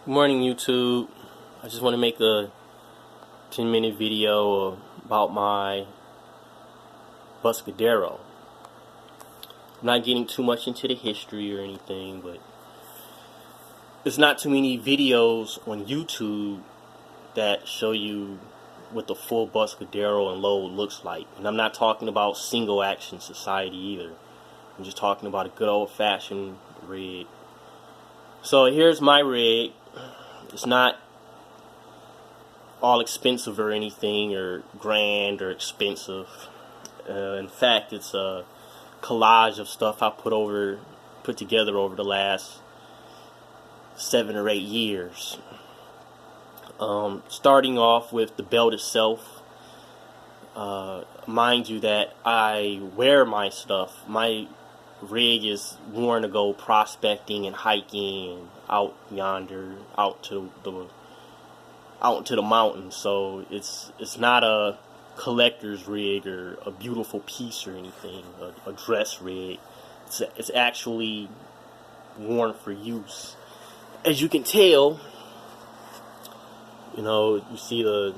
Good morning, YouTube. I just want to make a 10-minute video about my Buscadero. I'm not getting too much into the history or anything, but there's not too many videos on YouTube that show you what the full Buscadero and load looks like. And I'm not talking about single action society either. I'm just talking about a good old-fashioned rig. So here's my rig. It's not all expensive or anything, or grand or expensive. In fact, it's a collage of stuff I put together over the last 7 or 8 years. Starting off with the belt itself. Mind you that I wear my stuff. My rig is worn to go prospecting and hiking and out yonder, out into the mountains. So it's not a collector's rig or a beautiful piece or anything, a dress rig. It's actually worn for use. As you can tell, you see the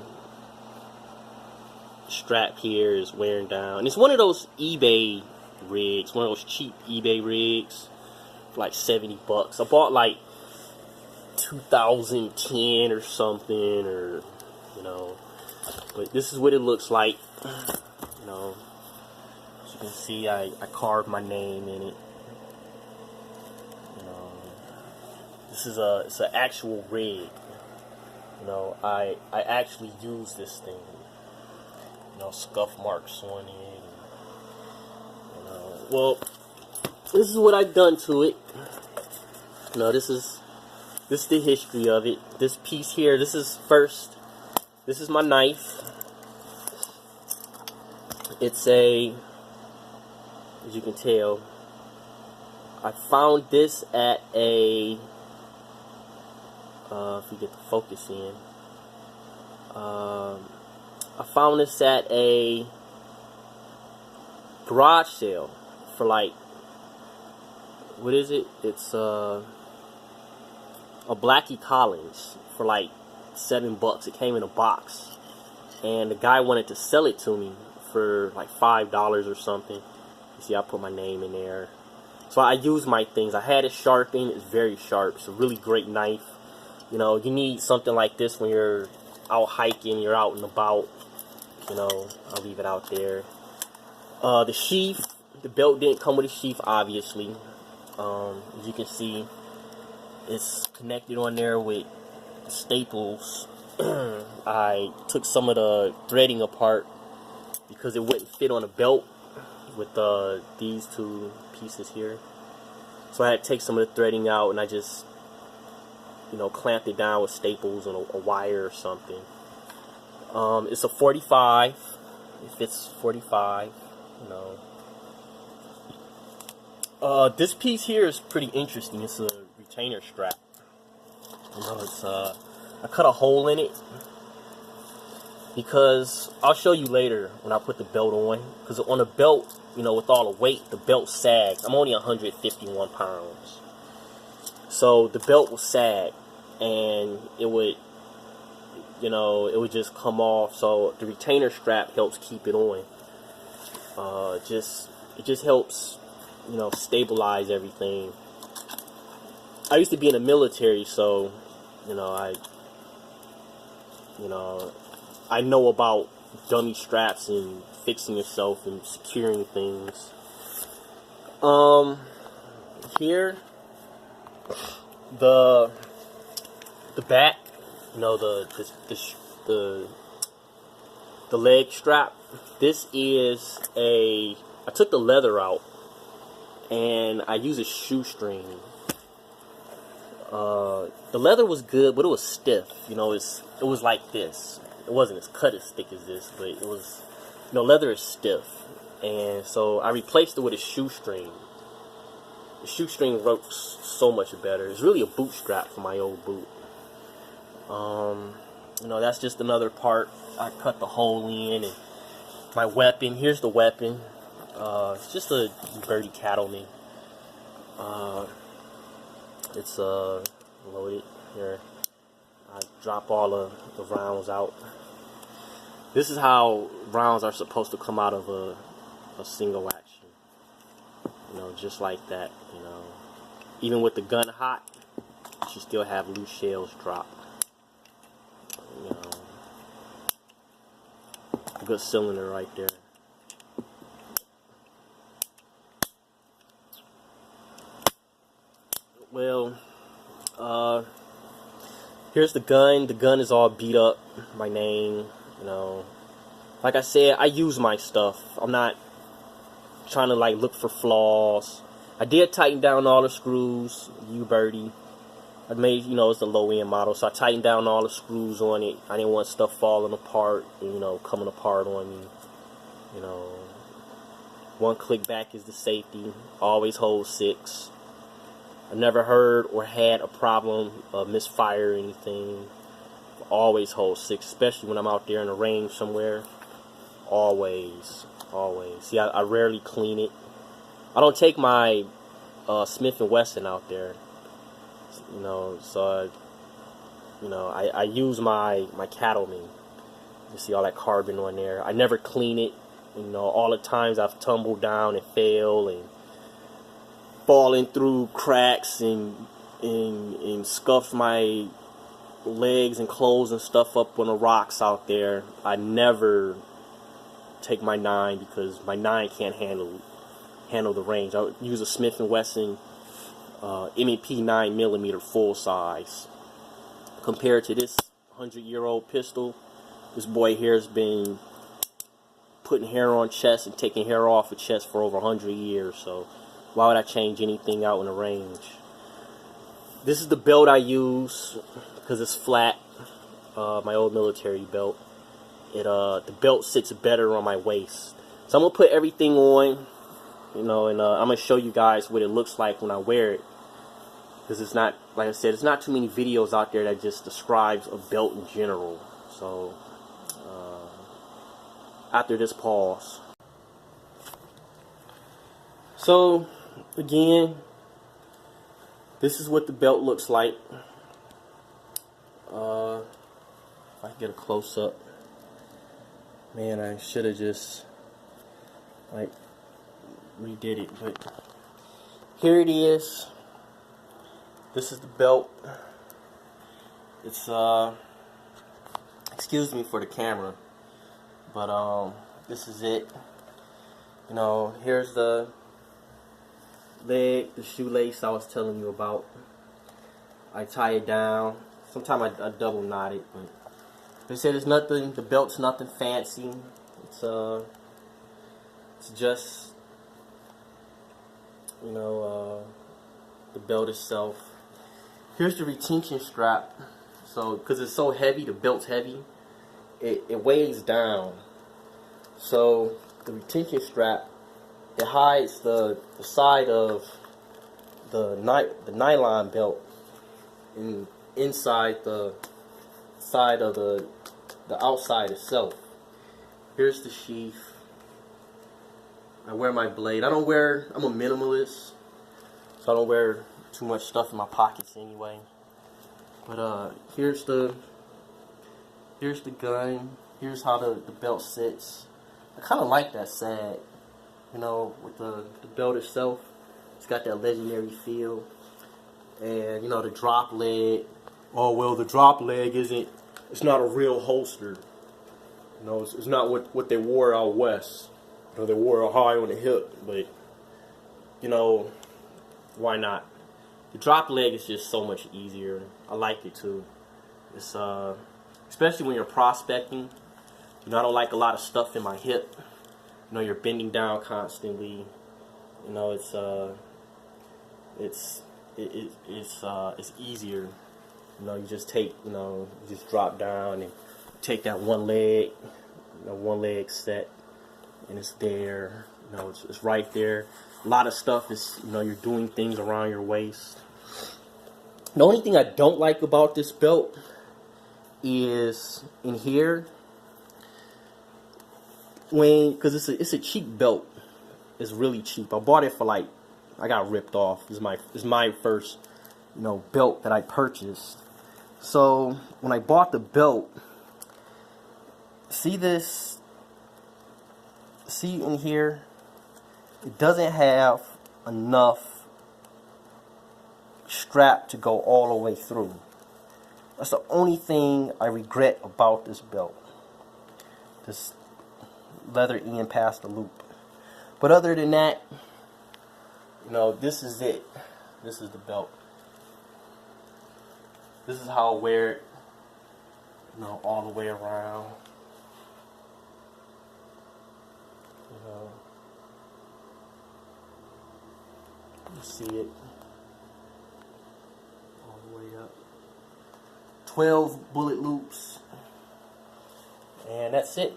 strap here is wearing down. It's one of those eBay rigs, one of those cheap eBay rigs for like $70. I bought like 2010 or something, or but this is what it looks like. As you can see, I carved my name in it. It's an actual rig. I actually use this thing. Scuff marks on it. Well, this is what I've done to it. This is the history of it. This piece here, this is my knife. It's as you can tell, I found this at if you get the focus in, I found this at a garage sale for like, what is it? It's a Blackie Collins for like $7. It came in a box, and the guy wanted to sell it to me for like $5 or something. You see, I put my name in there. So I use my things. I had it sharpened. It's very sharp. It's a really great knife. You need something like this when you're out hiking, you're out and about. I'll leave it out there. The sheath, the belt didn't come with a sheath, obviously. As you can see, it's connected on there with staples. I took some of the threading apart because it wouldn't fit on a belt with these two pieces here. So I had to take some of the threading out, and I just clamped it down with staples and a wire or something. It's a 45. It fits 45. This piece here is pretty interesting. It's a retainer strap. I cut a hole in it because I'll show you later when I put the belt on. Because on the belt, with all the weight, the belt sags. I'm only 151 pounds, so the belt will sag, and it would just come off. So the retainer strap helps keep it on. It just helps, stabilize everything. I used to be in the military, so I know about dummy straps and fixing yourself and securing things. Here, the back, the leg strap. This is I took the leather out and I use a shoestring. The leather was good, but it was stiff. It was like this. It wasn't as cut as thick as this, but it was, leather is stiff. And so I replaced it with a shoestring. The shoestring works so much better. It's really a boot strap for my old boot. That's just another part. I cut the hole in, and my weapon. Here's the weapon. It's just a Birdie Cattleman. It's loaded here. drop all the rounds out. This is how rounds are supposed to come out of a single action. You know, just like that. You know, even with the gun hot, you should still have loose shells drop. You know, good cylinder right there. Well, here's the gun. The gun is all beat up. My name, you know. Like I said, I use my stuff. I'm not trying to like look for flaws. I did tighten down all the screws. You birdie. I made, you know, it's the low end model, so I tightened down all the screws on it. I didn't want stuff falling apart, and, you know, coming apart on me. You know, one click back is the safety. Always hold 6. I never heard or had a problem of misfire or anything. Always hold 6, especially when I'm out there in the range somewhere. Always. See, I rarely clean it. I don't take my Smith & Wesson out there. You know, so I use my Cattleman. You see all that carbon on there. I never clean it. You know, all the times I've tumbled down and fell and falling through cracks and scuffed my legs and clothes and stuff up on the rocks out there. I never take my 9 because my 9 can't handle the range. I would use a Smith & Wesson M&P 9mm full size. Compared to this 100-year-old pistol, this boy here has been putting hair on chest and taking hair off of chest for over 100 years. So why would I change anything out in the range? This is the belt I use because it's flat. My old military belt. The belt sits better on my waist. So I'm gonna put everything on, you know, and I'm gonna show you guys what it looks like when I wear it. Because it's not, like I said, it's not too many videos out there that just describes a belt in general. So after this pause. So again, this is what the belt looks like. If I can get a close up. Man, I should have just like redid it, but here it is. This is the belt. It's excuse me for the camera, but this is it. You know, here's the leg, the shoelace I was telling you about. I tie it down. Sometimes I double knot it, but they said it's nothing. The belt's nothing fancy. It's just, you know, the belt itself. Here's the retention strap. So, because it's so heavy, the belt's heavy, it weighs down. So the retention strap, it hides the side of the nylon belt, and inside the side of the outside itself. Here's the sheath. I wear my blade. I'm a minimalist, so I don't wear too much stuff in my pockets anyway. But here's the gun. Here's how the belt sits. I kind of like that sag, you know, with the belt itself. It's got that legendary feel. And you know, the drop leg. Oh well, the drop leg it's not a real holster. You know, it's not what they wore out west. You know, they wore it high on the hip, but you know, why not? The drop leg is just so much easier. I like it too. It's especially when you're prospecting. You know, I don't like a lot of stuff in my hip. You know, you're bending down constantly. You know, it's easier. You know, you just take, you know, you just drop down and take that one leg, you know, one leg set, and it's there. You know, it's right there. A lot of stuff is, you know, you're doing things around your waist. The only thing I don't like about this belt is in here, because it's a cheap belt. It's really cheap. I bought it for like, I got ripped off. It's my first, you know, belt that I purchased, So when I bought the belt, see this? See in here? It doesn't have enough strap to go all the way through. That's the only thing I regret about this belt. This leather end past the loop. But other than that, you know, this is it. This is the belt. This is how I wear it, you know, all the way around. You know, you see it all the way up. 12 bullet loops, and that's it.